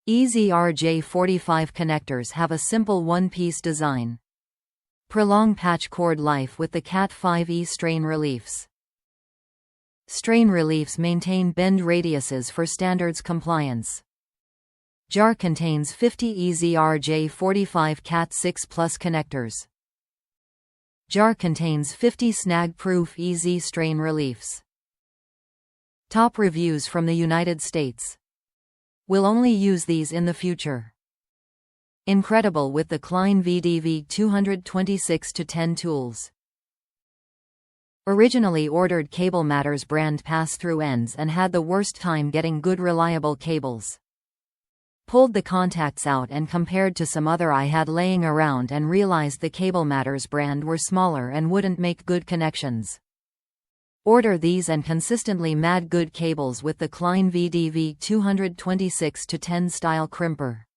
EZ-RJ45 connectors have a simple one-piece design. Prolong patch cord life with the Cat5 strain reliefs. Strain reliefs maintain bend radiuses for standards compliance. Jar contains 50 EZ-RJ45 Cat6 Plus connectors. Jar contains 50 snag-proof EZ strain reliefs. Top reviews from the United States. We'll only use these in the future. Incredible with the Klein VDV226-10 tools. Originally ordered Cable Matters brand pass-through ends and had the worst time getting good reliable cables. Pulled the contacts out and compared to some other I had laying around and realized the Cable Matters brand were smaller and wouldn't make good connections. Order these and consistently mad good cables with the Klein VDV226-10 style crimper.